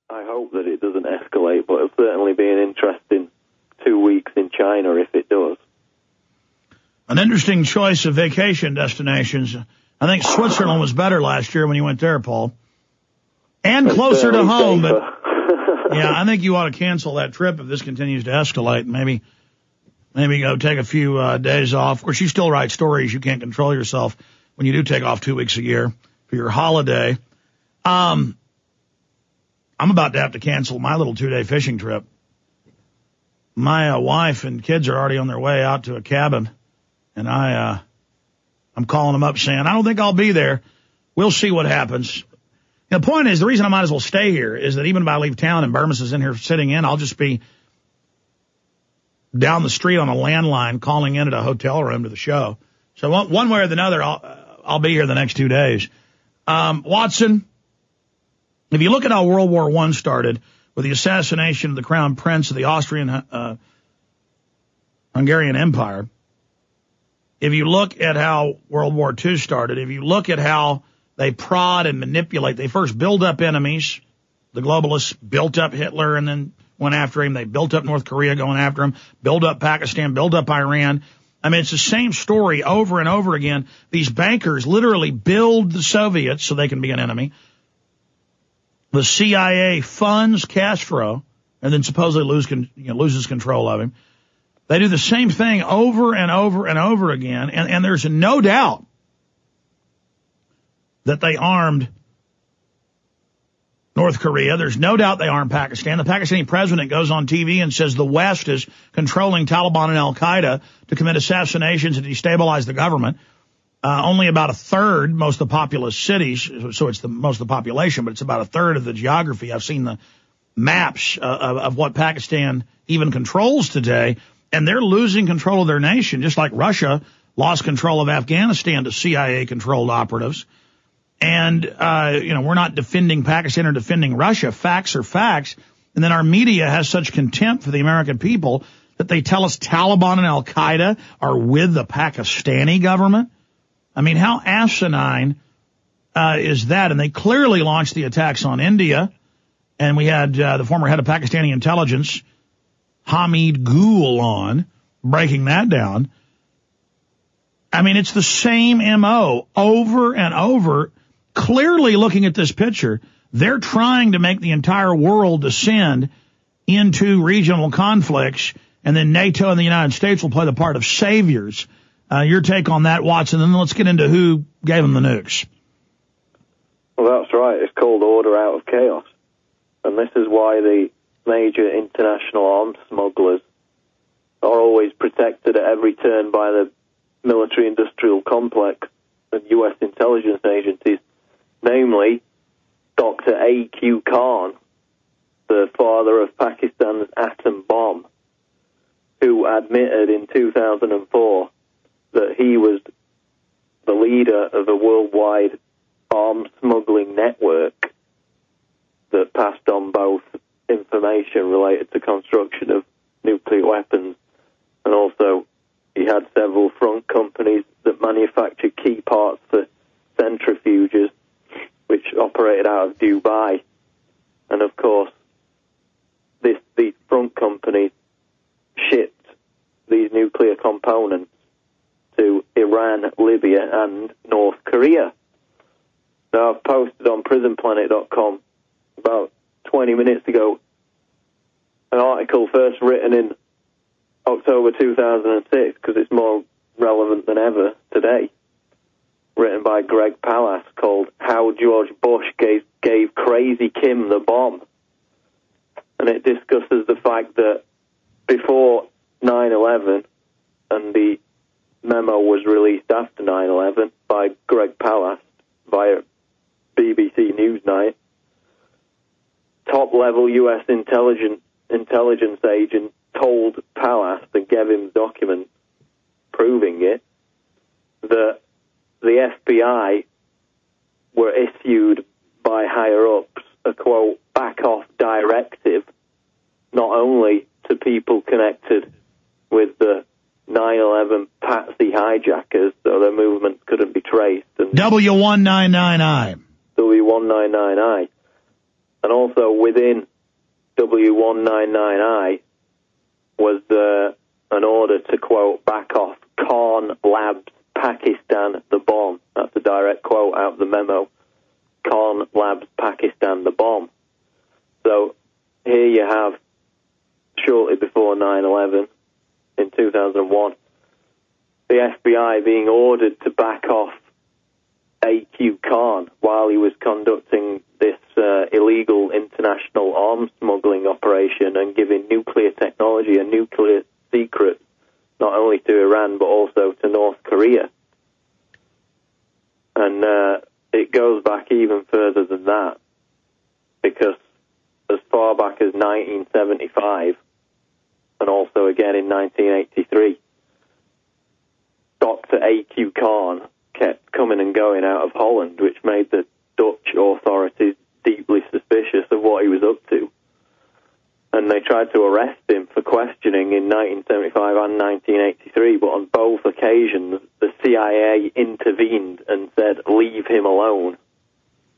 I hope that it doesn't escalate, but it'll certainly be an interesting 2 weeks in China if it does. An interesting choice of vacation destinations. I think Switzerland was better last year when you went there, Paul. And closer to home, but yeah, I think you ought to cancel that trip if this continues to escalate. Maybe go take a few days off. Of course, you still write stories. You can't control yourself when you do take off 2 weeks a year for your holiday. I'm about to have to cancel my little 2-day fishing trip. My wife and kids are already on their way out to a cabin, and I'm calling them up saying, I don't think I'll be there. We'll see what happens. The point is, the reason I might as well stay here is that even if I leave town and Burmese is in here sitting in, I'll just be down the street on a landline calling in at a hotel room to the show. So one way or the other, I'll be here the next 2 days. Watson, if you look at how World War I started with the assassination of the Crown Prince of the Austrian-Hungarian Empire, if you look at how World War II started, if you look at how they prod and manipulate, they first build up enemies. The globalists built up Hitler and then went after him. They built up North Korea going after him, built up Pakistan, built up Iran. I mean, it's the same story over and over again. These bankers literally build the Soviets so they can be an enemy. The CIA funds Castro and then supposedly loses control of him. They do the same thing over and over and over again. And there's no doubt that they armed North Korea. There's no doubt they armed Pakistan. The Pakistani president goes on TV and says the West is controlling Taliban and Al-Qaeda to commit assassinations and destabilize the government. Only about a third, most of the populous cities, so it's the most of the population, but it's about a third of the geography. I've seen the maps of what Pakistan even controls today, and they're losing control of their nation, just like Russia lost control of Afghanistan to CIA-controlled operatives. And, we're not defending Pakistan or defending Russia. Facts are facts. And then our media has such contempt for the American people that they tell us Taliban and Al-Qaeda are with the Pakistani government. I mean, how asinine is that? And they clearly launched the attacks on India. And we had the former head of Pakistani intelligence, Hamid Gul, on breaking that down. I mean, it's the same MO over and over. Clearly looking at this picture, they're trying to make the entire world descend into regional conflicts, and then NATO and the United States will play the part of saviors. Your take on that, Watson, and then let's get into who gave them the nukes. Well, that's right. It's called order out of chaos. And this is why the major international arms smugglers are always protected at every turn by the military-industrial complex and U.S. intelligence agencies, namely Dr. A.Q. Khan, the father of Pakistan's atom bomb, who admitted in 2004 that he was the leader of a worldwide arms smuggling network that passed on both information related to construction of nuclear weapons, and also he had several front companies that manufactured key parts for centrifuges, which operated out of Dubai. And of course, these front companies shipped these nuclear components to Iran, Libya, and North Korea. Now, I've posted on prisonplanet.com about 20 minutes ago an article first written in October 2006, because it's more relevant than ever today, written by Greg Pallas, called How George Bush Gave Crazy Kim the Bomb. And it discusses the fact that before 9/11, and the memo was released after 9/11 by Greg Pallas via BBC Newsnight, top-level U.S. intelligence agent told Pallas and gave him documents proving it, that the FBI were issued by higher-ups a, quote, back-off directive, not only to people connected with the 9/11 patsy hijackers, so their movements couldn't be traced. And W199I. W199I. And also within W199I was an order to, quote, back off Khan Labs Pakistan the bomb. That's a direct quote out of the memo. Khan Labs Pakistan the bomb. So here you have, shortly before 9/11, in 2001, the FBI being ordered to back off A.Q. Khan while he was conducting this illegal international arms smuggling operation and giving nuclear technology and nuclear secrets not only to Iran but also to North Korea. And it goes back even further than that, because as far back as 1975 and also again in 1983, Dr. A.Q. Khan kept coming and going out of Holland, which made the Dutch authorities deeply suspicious of what he was up to. And they tried to arrest him for questioning in 1975 and 1983, but on both occasions the CIA intervened and said, leave him alone.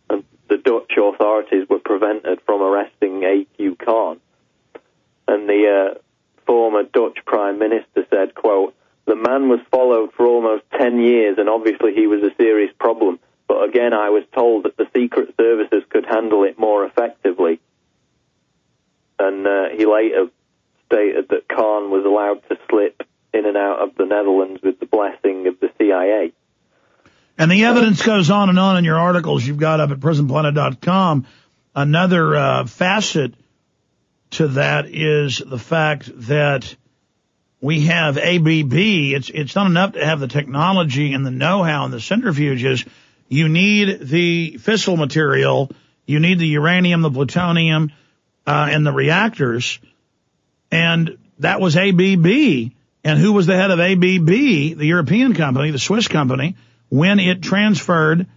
And the Dutch authorities were prevented from arresting A.Q. Khan. And the former Dutch Prime Minister said, quote, the man was followed for almost 10 years, and obviously he was a serious problem. But again, I was told that the secret services could handle it more effectively. And he later stated that Khan was allowed to slip in and out of the Netherlands with the blessing of the CIA. And the evidence goes on and on in your articles you've got up at prisonplanet.com. Another facet to that is the fact that we have ABB. It's not enough to have the technology and the know-how and the centrifuges. You need the fissile material. You need the uranium, the plutonium, and the reactors. And that was ABB. And who was the head of ABB? The European company, the Swiss company, when it transferred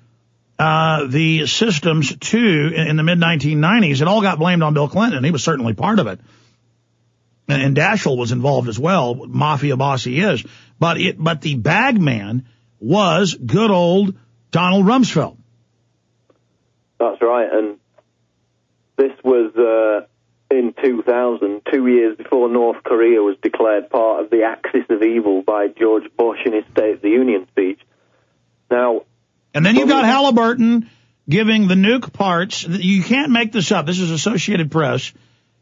the systems in the mid-1990s. It all got blamed on Bill Clinton, and he was certainly part of it. And Daschle was involved as well, mafia boss he is. But the bagman was good old Donald Rumsfeld. That's right, and this was in 2000, 2 years before North Korea was declared part of the axis of evil by George Bush in his State of the Union speech. Now, and then you've got Halliburton giving the nuke parts. You can't make this up. This is Associated Press.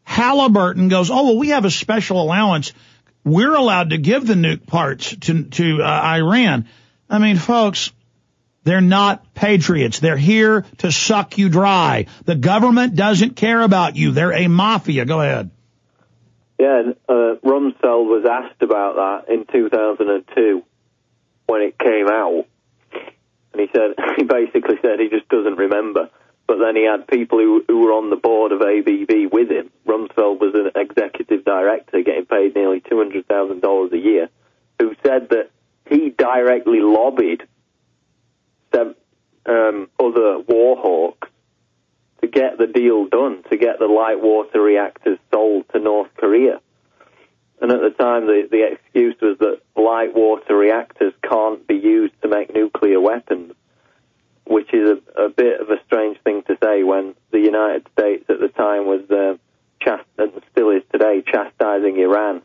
Halliburton goes, oh, well, we have a special allowance. We're allowed to give the nuke parts to Iran. I mean, folks, they're not patriots. They're here to suck you dry. The government doesn't care about you. They're a mafia. Go ahead. Yeah, Rumsfeld was asked about that in 2002 when it came out. And he basically said he just doesn't remember. But then he had people who were on the board of ABB with him. Rumsfeld was an executive director getting paid nearly $200,000 a year, who said that he directly lobbied other war hawks to get the deal done, to get the light water reactors sold to North Korea. And at the time, the excuse was that light water reactors can't be used to make nuclear weapons, which is a bit of a strange thing to say when the United States at the time was, and still is today, chastising Iran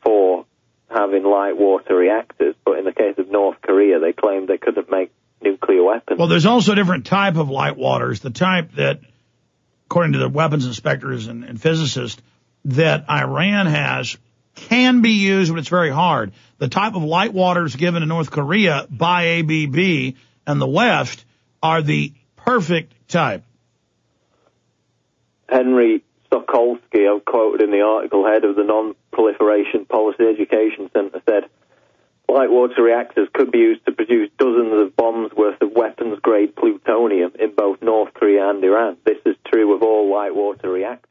for having light water reactors. But in the case of North Korea, they claimed they couldn't make nuclear weapons. Well, there's also a different type of light waters, the type that, according to the weapons inspectors and physicists, that Iran has can be used, but it's very hard. The type of light waters given to North Korea by ABB and the West are the perfect type. Henry Sokolsky, I've quoted in the article, head of the Non-Proliferation Policy Education Center, said, light water reactors could be used to produce dozens of bombs worth of weapons-grade plutonium in both North Korea and Iran. This is true of all light water reactors.